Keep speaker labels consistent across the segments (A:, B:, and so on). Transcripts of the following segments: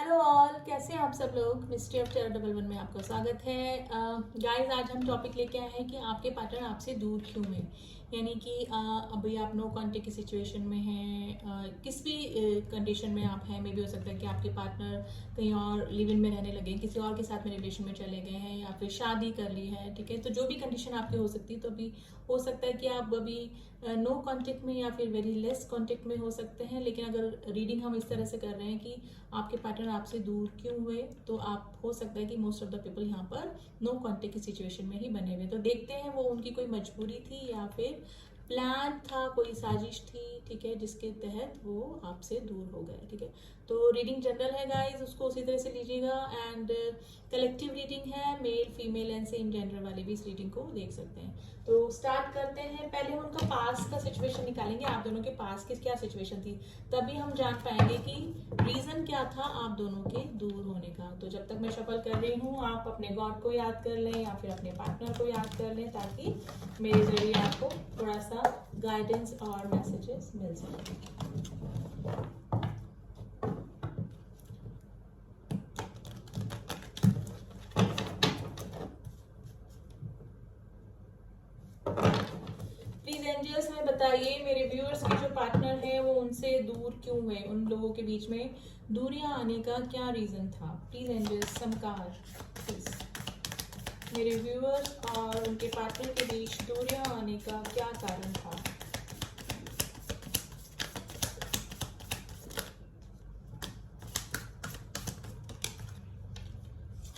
A: Hello all, कैसे हैं आप सब लोग। Mystery of terror double one में आपका स्वागत है। गाइस आज हम टॉपिक लेके आए हैं कि आपके पार्टनर आपसे दूर क्यों है। यानी कि अभी आप नो कॉन्टेक्ट की सिचुएशन में हैं, किस भी कंडीशन में आप हैं। मे भी हो सकता है कि आपके पार्टनर कहीं और लिव इन में रहने लगे, किसी और के साथ में रिलेशन में चले गए हैं, या फिर शादी कर ली है। ठीक है, तो जो भी कंडीशन आपकी हो सकती है, तो अभी हो सकता है कि आप अभी नो कॉन्टेक्ट में या फिर वेरी लेस कॉन्टेक्ट में हो सकते हैं। लेकिन अगर रीडिंग हम इस तरह से कर रहे हैं कि आपके पार्टनर आपसे दूर क्यों हुए, तो आप हो सकता है कि मोस्ट ऑफ द पीपल यहाँ पर नो कॉन्टेक्ट की सिचुएशन में ही बने हुए। तो देखते हैं वो उनकी कोई मजबूरी थी या फिर प्लान था, कोई साजिश थी, ठीक है, जिसके तहत वो आपसे दूर हो गए। ठीक है, तो रीडिंग जनरल है गाइस, उसको उसी तरह से लीजिएगा। एंड कलेक्टिव रीडिंग है, male female and same gender वाले भी इस रीडिंग को देख सकते हैं। तो स्टार्ट करते हैं। पहले हम उनका पास का सिचुएशन निकालेंगे, आप दोनों के पास की क्या सिचुएशन थी, तभी हम जान पाएंगे कि रीजन क्या था आप दोनों के दूर होने का। तो जब तक मैं शफल कर रही हूँ, आप अपने गॉड को याद कर लें या फिर अपने पार्टनर को याद कर लें, ताकि मेरे जरिए आपको थोड़ा सा गाइडेंस और मैसेजेस मिल सके। प्लीज एंजल्स में बताइए मेरे व्यूअर्स के जो पार्टनर हैं वो उनसे दूर क्यों हुए, उन लोगों के बीच में दूरियां आने का क्या रीजन था। प्लीज एंजल्स समकार, प्लीज मेरे व्यूअर्स और उनके पार्टनर के बीच दूरियां आने का क्या कारण था।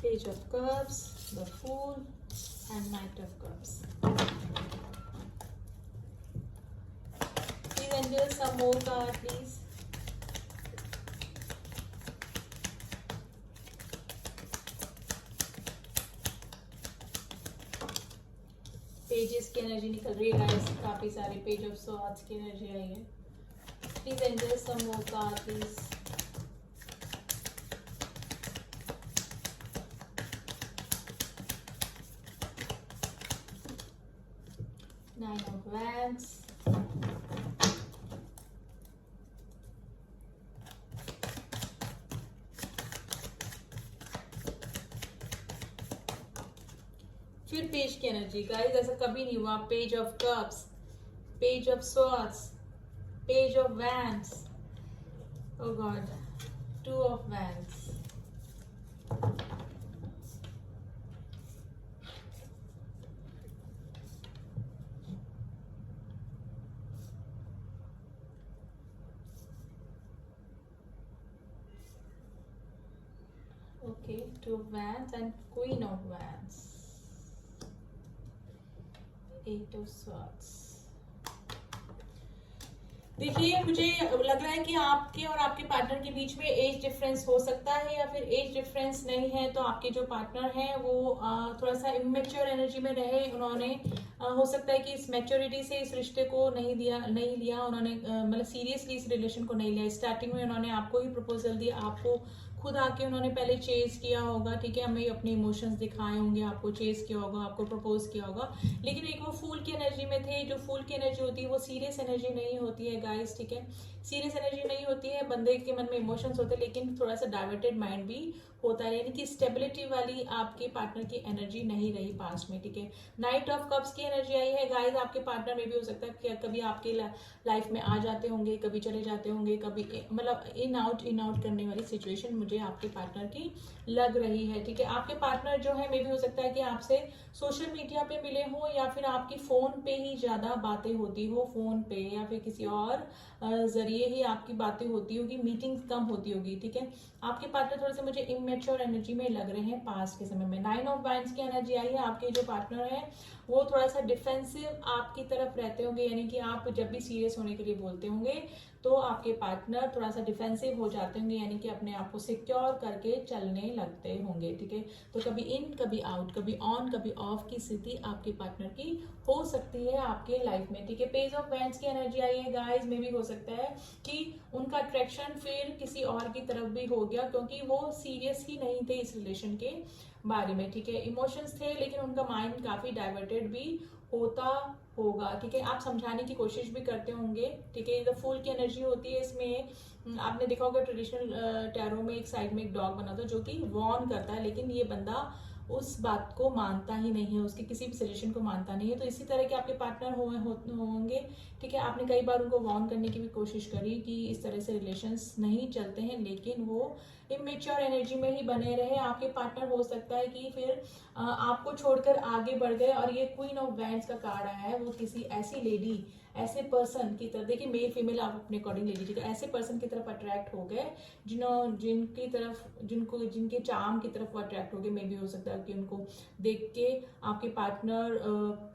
A: Page of cups, the fool and knight of cups. Please angels some more card please. Pages की एनर्जी निकल रही है गाइस, काफी सारे पेज ऑफ सॉर्ड्स की एनर्जी आई है। Please angel some more card please. Nine of wands, फिर पेज की एनर्जी गाइस, ऐसा कभी नहीं हुआ। Page of cups, page of swords, page of wands, oh god, two of wands. Okay, two of wands and queen of wands, eight of swords. देखिए, मुझे लग रहा है कि आपके और आपके पार्टनर के बीच में एज डिफरेंस हो सकता है, या फिर एज डिफरेंस नहीं है तो आपके जो पार्टनर हैं वो थोड़ा सा इमेच्योर एनर्जी में रहे। उन्होंने हो सकता है कि इस मैच्योरिटी से इस रिश्ते को नहीं लिया उन्होंने, मतलब सीरियसली इस रिलेशन को नहीं लिया। स्टार्टिंग में उन्होंने आपको ही प्रपोजल दिया, आपको खुद आके उन्होंने पहले चेज किया होगा, ठीक है, हमें अपने इमोशंस दिखाए होंगे, आपको चेज किया होगा, आपको प्रपोज किया होगा। लेकिन एक वो फूल की एनर्जी में थे। जो फूल की एनर्जी होती है वो सीरियस एनर्जी नहीं होती है गाइस, ठीक है, सीरियस एनर्जी नहीं होती है। बंदे के मन में इमोशंस होते हैं, लेकिन थोड़ा सा डाइवर्टेड माइंड भी होता है, यानी कि स्टेबिलिटी वाली आपके पार्टनर की एनर्जी नहीं रही पास्ट में, ठीक है। नाइट ऑफ कप्स की एनर्जी आई है गाइस, आपके पार्टनर में भी हो सकता है कि कभी आपके लाइफ में आ जाते होंगे, कभी चले जाते होंगे, कभी मतलब इन आउट करने वाली सिचुएशन मुझे आपके पार्टनर की लग रही है, ठीक है। आपके पार्टनर जो है, मे भी हो सकता है कि आपसे सोशल मीडिया पे मिले हो, या फिर आपकी फोन पे ही ज्यादा बातें होती हो, फोन पे या फिर किसी और जरिए ही आपकी बातें होती होगी, मीटिंग कम होती होगी, ठीक है। आपके पार्टनर थोड़े से मुझे इमेच्योर एनर्जी में लग रहे हैं पास्ट के समय में। नाइन ऑफ वाइंड्स की एनर्जी आई है, आपके जो पार्टनर है वो थोड़ा सा डिफेंसिव आपकी तरफ रहते होंगे, यानी कि आप जब भी सीरियस होने के लिए बोलते होंगे तो आपके पार्टनर थोड़ा सा डिफेंसिव हो जाते होंगे, यानी कि अपने आप को सिक्योर करके चलने लगते होंगे, ठीक है। तो कभी इन कभी आउट, कभी ऑन कभी ऑफ की स्थिति आपके पार्टनर की हो सकती है आपके लाइफ में, ठीक है। पेज ऑफ वैंड्स की एनर्जी आई है गाइस, में भी हो सकता है कि उनका अट्रैक्शन फिर किसी और की तरफ भी हो गया, क्योंकि वो सीरियस ही नहीं थे इस रिलेशन के बारे में, ठीक है। इमोशंस थे लेकिन उनका माइंड काफी डाइवर्टेड भी होता होगा, ठीक है। आप समझाने की कोशिश भी करते होंगे, ठीक है। द फूल की एनर्जी होती है इसमें। आपने देखा होगा ट्रेडिशनल टैरो में एक साइड में एक डॉग बना था जो कि वॉर्न करता है, लेकिन ये बंदा उस बात को मानता ही नहीं है, उसके किसी भी सजेशन को मानता नहीं है। तो इसी तरह के आपके पार्टनर होंगे, ठीक है। आपने कई बार उनको वार्न करने की भी कोशिश करी कि इस तरह से रिलेशंस नहीं चलते हैं, लेकिन वो इमेच्योर एनर्जी में ही बने रहे। आपके पार्टनर हो सकता है कि फिर आपको छोड़कर आगे बढ़ गए। और ये क्वीन ऑफ वैंड्स का कार्ड आया है, वो किसी ऐसी लेडी, ऐसे पर्सन की तरफ, देखिए मेल फीमेल आप अपने अकॉर्डिंग ले लीजिएगा, ऐसे पर्सन की तरफ अट्रैक्ट हो गए जिनकी तरफ जिनके चार्म की तरफ वो अट्रैक्ट हो गए। मे भी हो सकता है कि उनको देख के आपके पार्टनर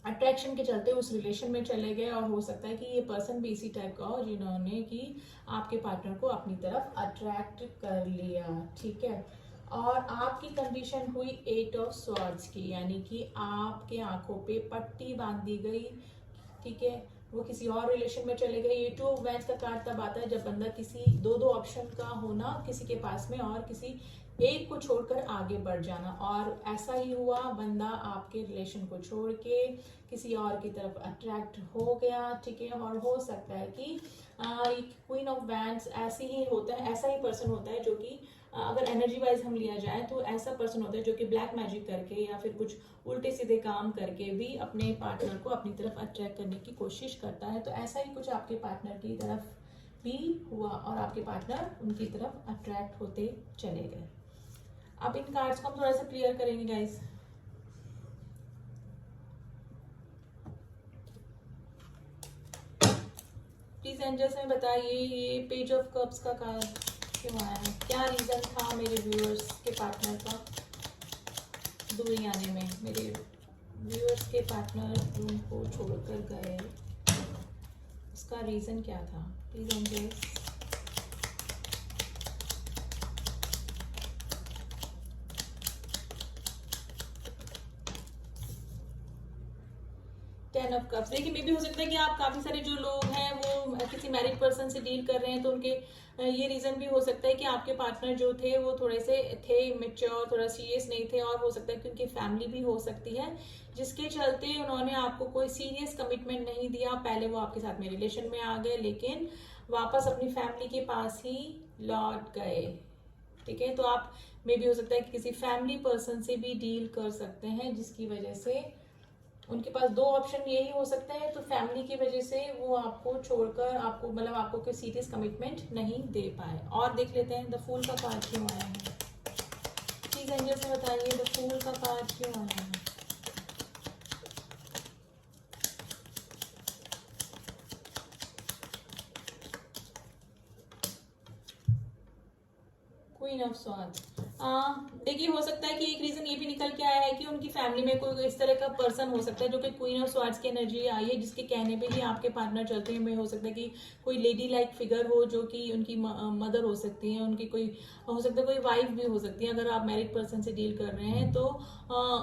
A: अट्रैक्शन के चलते उस रिलेशन में चले गए, और हो सकता है कि ये पर्सन भी इसी टाइप का हो जिन्होंने कि आपके पार्टनर को अपनी तरफ अट्रैक्ट कर लिया, ठीक है। और आपकी कंडीशन हुई 8 ऑफ स्वॉर्ड्स की, यानी कि आपके आंखों पे पट्टी बांध दी गई, ठीक है। वो किसी और रिलेशन में चले गए। ये 2 ऑफ वैंड्स का कार्ड तब आता है जब बंदा किसी दो ऑप्शन का होना किसी के पास में, और किसी एक को छोड़कर आगे बढ़ जाना। और ऐसा ही हुआ, बंदा आपके रिलेशन को छोड़ के किसी और की तरफ अट्रैक्ट हो गया, ठीक है। और हो सकता है कि क्वीन ऑफ वैंड्स ऐसी ही होता है, ऐसा ही पर्सन होता है जो कि अगर एनर्जी वाइज हम लिया जाए तो ऐसा पर्सन होता है जो कि ब्लैक मैजिक करके या फिर कुछ उल्टे सीधे काम करके भी अपने पार्टनर को अपनी तरफ अट्रैक्ट करने की कोशिश करता है। तो ऐसा ही कुछ आपके पार्टनर की तरफ भी हुआ, और आपके पार्टनर उनकी तरफ अट्रैक्ट होते चले गए। अब इन कार्ड्स को हम थोड़ा सा क्लियर करेंगे गाइस। प्लीज एंजल्स में बताइए ये पेज ऑफ कप्स का कार्ड क्यों आया है, क्या रीजन था मेरे व्यूअर्स के पार्टनर का दूरी आने में। मेरे व्यूअर्स के पार्टनर रूम को छोड़कर गए, इसका रीजन क्या था। Please angels. Ten of cups, देखिए मे भी हो सकता है कि आप काफी सारे जो लोग हैं वो किसी मैरिड पर्सन से डील कर रहे हैं, तो उनके ये रीजन भी हो सकता है कि आपके पार्टनर जो थे वो थोड़े से थे मेच्योर, थोड़ा सीरियस नहीं थे, और हो सकता है कि उनकी फैमिली भी हो सकती है जिसके चलते उन्होंने आपको कोई सीरियस कमिटमेंट नहीं दिया। पहले वो आपके साथ में रिलेशन में आ गए, लेकिन वापस अपनी फैमिली के पास ही लौट गए, ठीक है। तो आप मे भी हो सकता है कि किसी फैमिली पर्सन से भी डील कर सकते हैं, जिसकी वजह से उनके पास 2 ऑप्शन यही हो सकता है। तो फैमिली की वजह से वो आपको छोड़कर आपको मतलब आपको कोई सीरियस कमिटमेंट नहीं दे पाए। और देख लेते हैं द फूल का कार्ड क्यों आया है। प्लीज एंजल से बताइए द फूल का कार्ड क्यों आया है। क्वीन ऑफ स्वॉर्ड्स, देखिए हो सकता है कि एक रीजन ये भी निकल के आया है कि उनकी फैमिली में कोई इस तरह का पर्सन हो सकता है जो कि क्वीन ऑफ स्वॉर्ड्स की एनर्जी आई है, जिसके कहने पे ही आपके पार्टनर चलते हैं। में हो सकता है कि कोई लेडी लाइक फिगर हो जो कि उनकी मदर हो सकती है, उनकी कोई हो सकता है कोई वाइफ भी हो सकती है। अगर आप मैरिड पर्सन से डील कर रहे हैं तो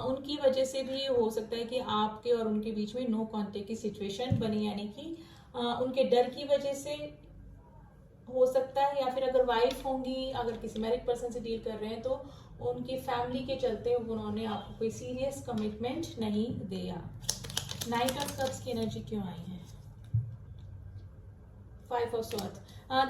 A: उनकी वजह से भी हो सकता है कि आपके और उनके बीच में नो कॉन्टेक्ट की सिचुएशन बनी, यानी कि उनके डर की वजह से हो सकता है, या फिर अगर वाइफ होंगी, अगर किसी मैरिड पर्सन से डील कर रहे हैं तो उनकी फैमिली के चलते उन्होंने आपको कोई सीरियस कमिटमेंट नहीं दिया। नाइट ऑफ कप्स की एनर्जी क्यों आई है। 5 ऑफ स्वॉर्ड्स,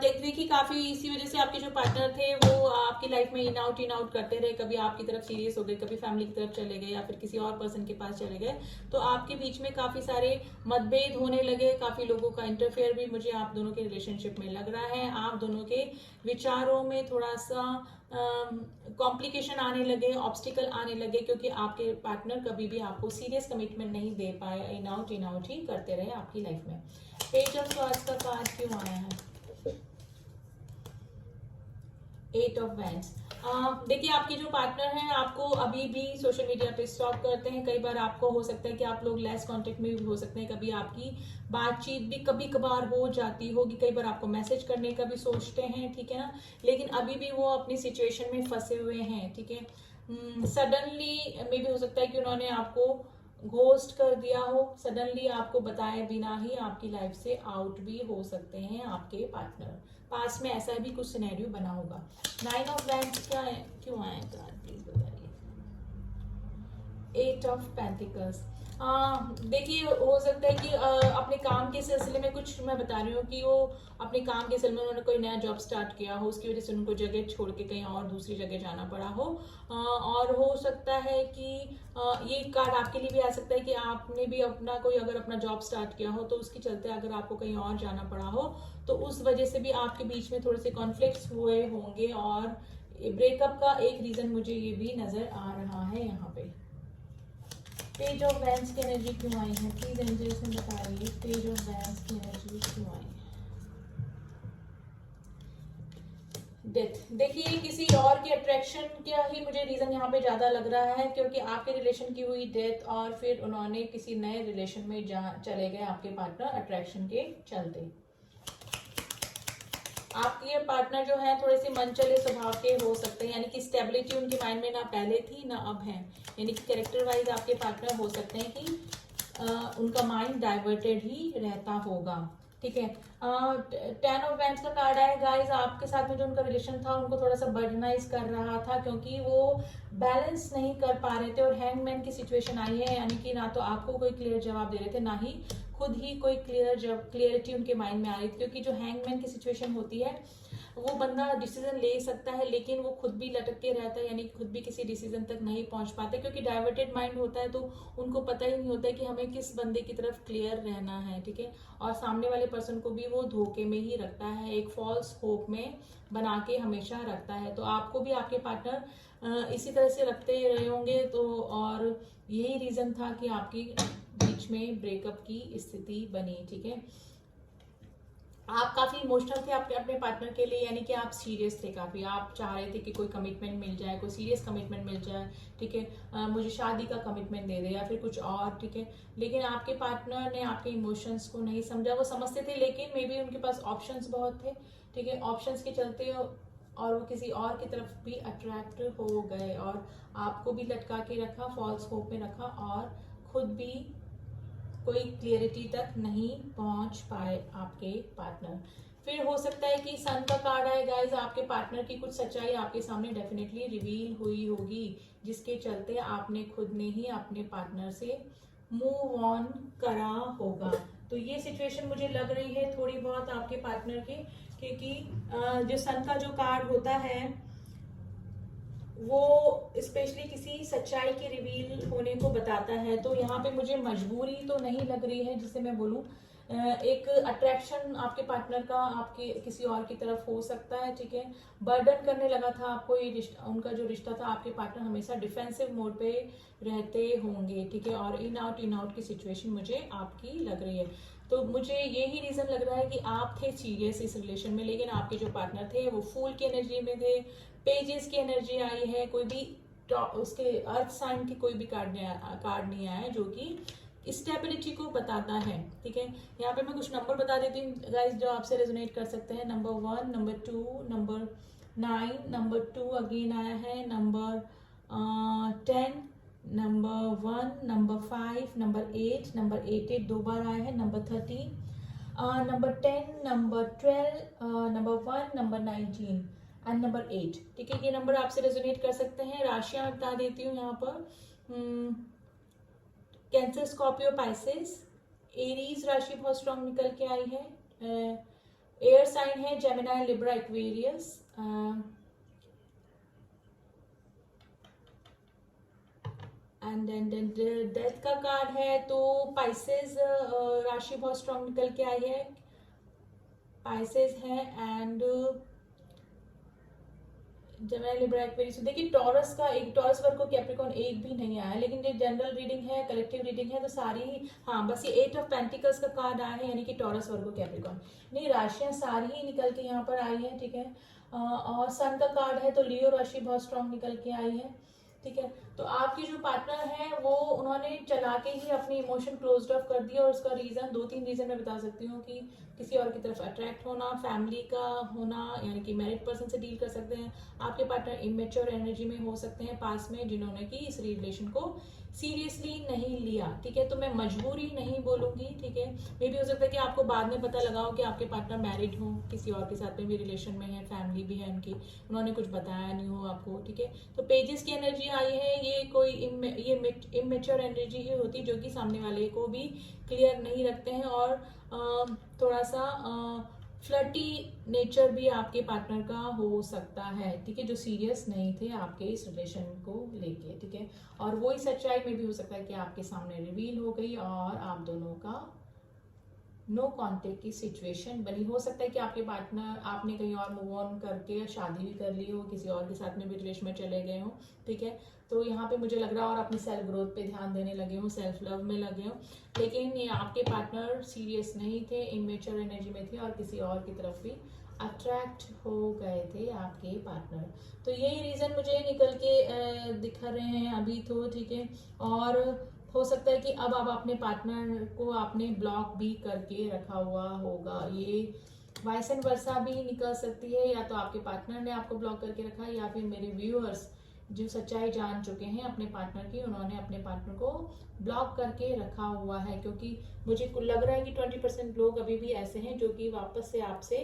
A: देखिए काफी इसी वजह से आपके जो पार्टनर थे वो आपकी लाइफ में इन आउट करते रहे। कभी आपकी तरफ सीरियस हो गए, कभी फैमिली की तरफ चले गए, या फिर किसी और पर्सन के पास चले गए। तो आपके बीच में काफी सारे मतभेद होने लगे, काफी लोगों का इंटरफेयर भी मुझे आप दोनों के रिलेशनशिप में लग रहा है। आप दोनों के विचारों में थोड़ा सा कॉम्प्लिकेशन आने लगे, ऑब्स्टिकल आने लगे, क्योंकि आपके पार्टनर कभी भी आपको सीरियस कमिटमेंट नहीं दे पाए, इन आउट ही करते रहे आपकी लाइफ में। पेज ऑफ स्वॉर्ड्स का कार्ड क्यों आया है। 8 ऑफ वैंड्स, देखिए आपके जो पार्टनर हैं आपको अभी भी सोशल मीडिया पे स्टॉक करते हैं। कई बार आपको हो सकता है कि आप लोग लेस कांटेक्ट में भी हो सकते हैं, कभी आपकी बातचीत भी कभी कभार हो जाती होगी, कई बार आपको मैसेज करने का भी सोचते हैं, ठीक है ना। लेकिन अभी भी वो अपनी सिचुएशन में फंसे हुए हैं, ठीक है। सडनली मे भी हो सकता है कि उन्होंने आपको घोस्ट कर दिया हो, सडनली आपको बताए बिना ही आपकी लाइफ से आउट भी हो सकते हैं आपके पार्टनर। पास में ऐसा भी कुछ सिनेरियो बना होगा। 9 ऑफ वैंड्स क्या है, क्यों आए कार्ड प्लीज बताइए। 8 ऑफ पेंटिकल्स, देखिए, हो सकता है कि अपने काम के सिलसिले में, कुछ मैं बता रही हूँ कि वो अपने काम के सिलसिले में उन्होंने कोई नया जॉब स्टार्ट किया हो, उसकी वजह से उनको जगह छोड़ के कहीं और दूसरी जगह जाना पड़ा हो। और हो सकता है कि ये कार्ड आपके लिए भी आ सकता है कि आपने भी अपना कोई अगर अपना जॉब स्टार्ट किया हो तो उसके चलते अगर आपको कहीं और जाना पड़ा हो तो उस वजह से भी आपके बीच में थोड़े से कॉन्फ्लिक्ट्स हुए होंगे। और ब्रेकअप का एक रीजन मुझे ये भी नजर आ रहा है यहाँ पे। पेज ऑफ वैंस की एनर्जी क्यों आई है, प्लीज एंजल्स में बताइए पेज ऑफ वैंस की एनर्जी क्यों आई है। डेथ, देखिए किसी और की अट्रैक्शन का ही मुझे रीजन यहाँ पे ज्यादा लग रहा है, क्योंकि आपके रिलेशन की हुई डेथ और फिर उन्होंने किसी नए रिलेशन में चले गए आपके पार्टनर अट्रैक्शन के चलते। आपके पार्टनर जो है थोड़े से मनचले स्वभाव के हो सकते हैं, यानी कि स्टेबिलिटी उनके माइंड में ना पहले थी ना अब है, यानी कि कैरेक्टर वाइज आपके पार्टनर हो सकते हैं कि उनका माइंड डाइवर्टेड ही रहता होगा। ठीक है, 10 ऑफ वैंड्स का कार्ड आया गाइस, आपके साथ में जो उनका रिलेशन था उनको थोड़ा सा बर्डनाइज कर रहा था, क्योंकि वो बैलेंस नहीं कर पा रहे थे और हैंगमैन की सिचुएशन आई है, यानी कि ना तो आपको कोई क्लियर जवाब दे रहे थे ना ही खुद ही कोई क्लियरिटी उनके माइंड में आ रही थी। क्योंकि जो हैंगमैन की सिचुएशन होती है वो बंदा डिसीजन ले सकता है लेकिन वो खुद भी लटक के रहता है, यानी खुद भी किसी डिसीजन तक नहीं पहुंच पाते, क्योंकि डाइवर्टेड माइंड होता है तो उनको पता ही नहीं होता है कि हमें किस बंदे की तरफ क्लियर रहना है। ठीक है, और सामने वाले पर्सन को भी वो धोखे में ही रखता है, एक फॉल्स होप में बना के हमेशा रखता है। तो आपको भी आपके पार्टनर इसी तरह से रखते रहे होंगे, तो और यही रीजन था कि आपकी बीच में ब्रेकअप की स्थिति बनी। ठीक है, आप काफी इमोशनल थे अपने अपने पार्टनर के लिए, यानी कि आप सीरियस थे काफी, आप चाह रहे थे कि कोई कमिटमेंट मिल जाए, कोई सीरियस कमिटमेंट मिल जाए। ठीक है, मुझे शादी का कमिटमेंट दे दे या फिर कुछ और। ठीक है, लेकिन आपके पार्टनर ने आपके इमोशंस को नहीं समझा, वो समझते थे लेकिन मे बी उनके पास ऑप्शंस बहुत थे। ठीक है, ऑप्शंस के चलते और वो किसी और की तरफ भी अट्रैक्ट हो गए और आपको भी लटका के रखा, फॉल्स होप में रखा और खुद भी कोई क्लियरिटी तक नहीं पहुंच पाए आपके पार्टनर। फिर हो सकता है कि सन का कार्ड आए गाइस, आपके पार्टनर की कुछ सच्चाई आपके सामने डेफिनेटली रिवील हुई होगी, जिसके चलते आपने खुद ने ही अपने पार्टनर से मूव ऑन करा होगा। तो ये सिचुएशन मुझे लग रही है थोड़ी बहुत आपके पार्टनर की, क्योंकि जो सन का जो कार्ड होता है वो स्पेशली किसी सच्चाई के रिवील होने को बताता है। तो यहाँ पे मुझे मजबूरी तो नहीं लग रही है जिसे मैं बोलूँ, एक अट्रैक्शन आपके पार्टनर का आपके किसी और की तरफ हो सकता है। ठीक है, बर्डन करने लगा था आपको ये रिश्ता, उनका जो रिश्ता था, आपके पार्टनर हमेशा डिफेंसिव मोड पे रहते होंगे। ठीक है, और इन आउट की सिचुएशन मुझे आपकी लग रही है। तो मुझे यही रीजन लग रहा है कि आप थे सीरियस इस रिलेशन में, लेकिन आपके जो पार्टनर थे वो फूल की एनर्जी में थे, पेजेस की एनर्जी आई है, कोई भी उसके अर्थ साइन की कोई भी कार्ड नहीं आया है जो कि स्टेबिलिटी को बताता है। ठीक है, यहाँ पे मैं कुछ नंबर बता देती हूँ गाइस जो आपसे रेजोनेट कर सकते हैं। Number 1, number 2, number 9, number 2 again आया है, number 10, number 1, number 5, number 8, number 8 दो बार आया है, number 13, number 10, number 12, number 1, number 19 and number 8। ठीक है, ये नंबर आपसे रेजोनेट कर सकते हैं। राशियां बता देती हूँ यहाँ पर, कैंसर, स्कॉर्पियो, पाइसेस, एरीज राशि बहुत स्ट्रॉन्ग निकल के आई है, एयर साइन है Gemini, Libra, Aquarius, and then death का कार्ड है तो पाइसेस राशि बहुत स्ट्रॉन्ग निकल के आई है, पाइसेस है एंड जेमिनी, लिब्रा, एक्वेरियस। देखिए टॉरस का एक, टॉरस वर्ग को कैप्रिकॉर्न एक भी नहीं आया, लेकिन ये जनरल रीडिंग है, कलेक्टिव रीडिंग है, तो सारी ही, हाँ बस ये 8 ऑफ पेंटिकल्स का कार्ड आया है, यानी कि टॉरस वर्ग को कैप्रिकॉर्न, नहीं राशियां सारी ही निकल के यहाँ पर आई है। ठीक है, और सन का कार्ड है तो लियो राशि बहुत स्ट्रॉन्ग निकल के आई है। ठीक है, तो आपके जो पार्टनर है वो उन्होंने चला के ही अपनी इमोशन क्लोज ऑफ कर दिया, और उसका रीजन 2-3 रीजन मैं बता सकती हूँ कि किसी और की तरफ अट्रैक्ट होना, फैमिली का होना, यानी कि मैरिड पर्सन से डील कर सकते हैं, आपके पार्टनर इमेच्योर एनर्जी में हो सकते हैं पास में, जिन्होंने कि इस रिलेशन को सीरियसली नहीं लिया, ठीक है। तो मैं मजबूरी नहीं बोलूंगी, ठीक है। मे भी हो सकता है कि आपको बाद में पता लगा हो कि आपके पार्टनर मैरिड हो, किसी और के साथ में भी रिलेशन में है, फैमिली भी है उनकी, उन्होंने कुछ बताया नहीं हो आपको, ठीक है। तो पेजेस की एनर्जी आई है, ये कोई इमेच्योर एनर्जी ही होती है जो कि सामने वाले को भी क्लियर नहीं रखते हैं, और थोड़ा सा फ्लर्टी नेचर भी आपके पार्टनर का हो सकता है, ठीक है, जो सीरियस नहीं थे आपके इस रिलेशन को लेके, ठीक है। और वही सच्चाई में भी हो सकता है कि आपके सामने रिवील हो गई और आप दोनों का नो कॉन्टेक्ट की सिचुएशन बनी। हो सकता है कि आपके पार्टनर, आपने कहीं और मूव ऑन करके शादी भी कर ली हो, किसी और के साथ में भी रिलेशन में चले गए हो, ठीक है। तो यहाँ पे मुझे लग रहा है और अपनी सेल्फ ग्रोथ पे ध्यान देने लगे हो, सेल्फ लव में लगे हो, लेकिन ये आपके पार्टनर सीरियस नहीं थे, इमेच्योर एनर्जी में थे और किसी और की तरफ भी अट्रैक्ट हो गए थे आपके पार्टनर। तो यही रीजन मुझे निकल के दिखा रहे हैं अभी तो, ठीक है। और हो सकता है कि अब आप अपने पार्टनर को आपने ब्लॉक भी करके रखा हुआ होगा, ये वाइस एंड वर्सा भी निकल सकती है, या तो आपके पार्टनर ने आपको ब्लॉक करके रखा है, या फिर मेरे व्यूअर्स जो सच्चाई जान चुके हैं अपने पार्टनर की, उन्होंने अपने पार्टनर को ब्लॉक करके रखा हुआ है। क्योंकि मुझे लग रहा है कि 20% लोग अभी भी ऐसे हैं जो कि वापस से आपसे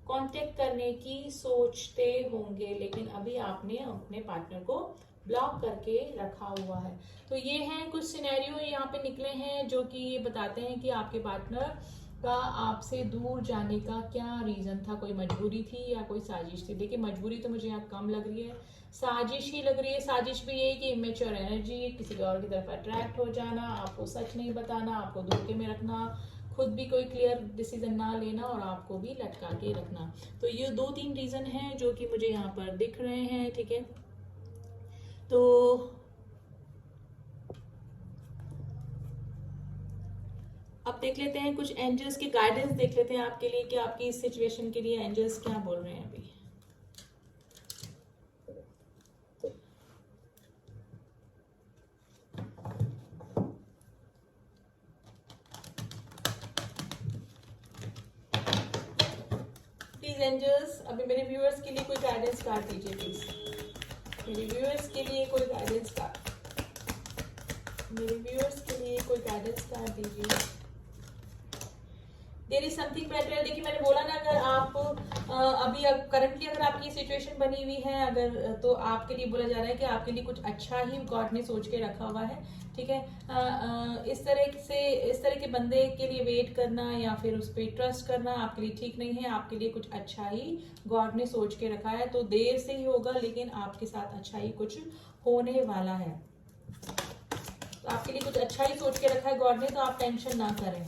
A: कांटेक्ट करने की सोचते होंगे, लेकिन अभी आपने अपने पार्टनर को ब्लॉक करके रखा हुआ है। तो ये हैं कुछ सिनेरियो यहाँ पे निकले हैं जो कि ये बताते हैं कि आपके पार्टनर का आपसे दूर जाने का क्या रीजन था, कोई मजबूरी थी या कोई साजिश थी। देखिए मजबूरी तो मुझे यहाँ कम लग रही है, साजिश ही लग रही है। साजिश भी यही कि इमेच्योर एनर्जी, किसी और की तरफ अट्रैक्ट हो जाना, आपको सच नहीं बताना, आपको धोखे में रखना, खुद भी कोई क्लियर डिसीजन ना लेना और आपको भी लटका के रखना। तो ये 2-3 रीजन हैं जो कि मुझे यहाँ पर दिख रहे हैं, ठीक है। तो अब देख लेते हैं कुछ एंजल्स के गाइडेंस देख लेते हैं आपके लिए कि आपकी इस सिचुएशन के लिए एंजल्स क्या बोल रहे हैं अभी। प्लीज एंजल्स अभी मेरे व्यूअर्स के लिए कोई गाइडेंस कार्ड दीजिए प्लीज। मेरे व्यूअर्स के लिए कोई गाइडेंस कार्ड, मेरे व्यूअर्स के लिए कोई गाइडेंस कार्ड दीजिए। There is something better. देखिए मैंने बोला ना, अगर आप अभी करंटली अगर आपकी सिचुएशन बनी हुई है अगर, तो आपके लिए बोला जा रहा है कि आपके लिए कुछ अच्छा ही गॉड ने सोच के रखा हुआ है, ठीक है। इस तरह के बंदे के लिए वेट करना या फिर उस पर ट्रस्ट करना आपके लिए ठीक नहीं है। आपके लिए कुछ अच्छा ही गॉड ने सोच के रखा है, तो देर से ही होगा लेकिन आपके साथ अच्छा ही कुछ होने वाला है। तो आपके लिए कुछ अच्छा ही सोच के रखा है गॉड ने, तो आप टेंशन ना करें।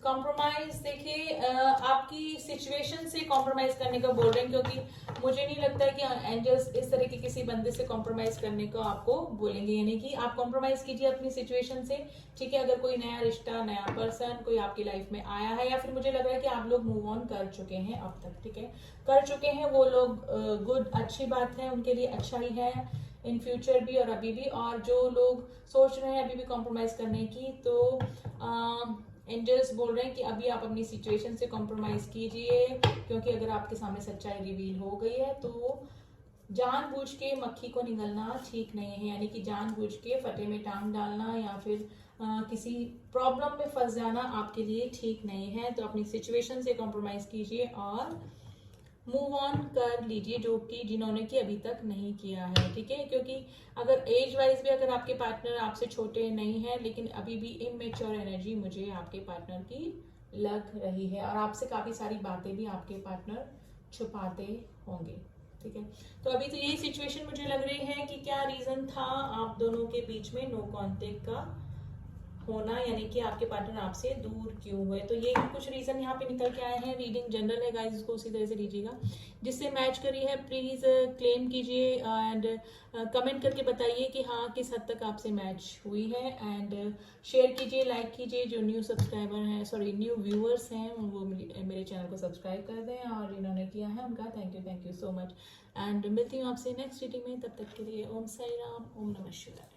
A: कॉम्प्रोमाइज, देखिए आपकी सिचुएशन से कॉम्प्रोमाइज करने का बोल रहे हैं, क्योंकि मुझे नहीं लगता है कि एंजल्स इस तरह के किसी बंदे से कॉम्प्रोमाइज करने को आपको बोलेंगे। यानी कि आप कॉम्प्रोमाइज कीजिए अपनी सिचुएशन से, ठीक है। अगर कोई नया रिश्ता, नया पर्सन कोई आपकी लाइफ में आया है, या फिर मुझे लग रहा है कि आप लोग मूव ऑन कर चुके हैं अब तक, ठीक है, कर चुके हैं वो लोग, गुड, अच्छी बात है, उनके लिए अच्छा ही है इन फ्यूचर भी और अभी भी। और जो लोग सोच रहे हैं अभी भी कॉम्प्रोमाइज करने की, तो एंजल्स बोल रहे हैं कि अभी आप अपनी सिचुएशन से कॉम्प्रोमाइज कीजिए, क्योंकि अगर आपके सामने सच्चाई रिवील हो गई है तो जानबूझ के मक्खी को निगलना ठीक नहीं है। यानी कि जानबूझ के फटे में टांग डालना या फिर किसी प्रॉब्लम में फंस जाना आपके लिए ठीक नहीं है। तो अपनी सिचुएशन से कॉम्प्रोमाइज कीजिए और मूव ऑन कर लीजिए, जो कि जिन्होंने कि अभी तक नहीं किया है, ठीक है। क्योंकि अगर एज वाइज भी अगर आपके पार्टनर आपसे छोटे नहीं है, लेकिन अभी भी इमेच्योर एनर्जी मुझे आपके पार्टनर की लग रही है और आपसे काफी सारी बातें भी आपके पार्टनर छुपाते होंगे, ठीक है। तो अभी तो यही सिचुएशन मुझे लग रही है कि क्या रीजन था आप दोनों के बीच में नो कॉन्टेक्ट का होना, यानी कि आपके पार्टनर आपसे दूर क्यों हुए। तो ये कुछ रीजन यहाँ पे निकल के आए हैं। रीडिंग जनरल है गाइस, इसको उसी तरह से लीजिएगा। जिससे मैच करी है प्लीज क्लेम कीजिए एंड कमेंट करके बताइए कि हाँ किस हद तक आपसे मैच हुई है, एंड शेयर कीजिए, लाइक कीजिए। जो न्यू सब्सक्राइबर हैं, सॉरी न्यू व्यूअर्स हैं, वो मेरे चैनल को सब्सक्राइब कर दें, और जिन्होंने किया है उनका thank you so much. And मिलती हूँ आपसे नेक्स्ट रीडिंग में, तब तक के लिए ओम साई राम, ओम नमः शिवाय।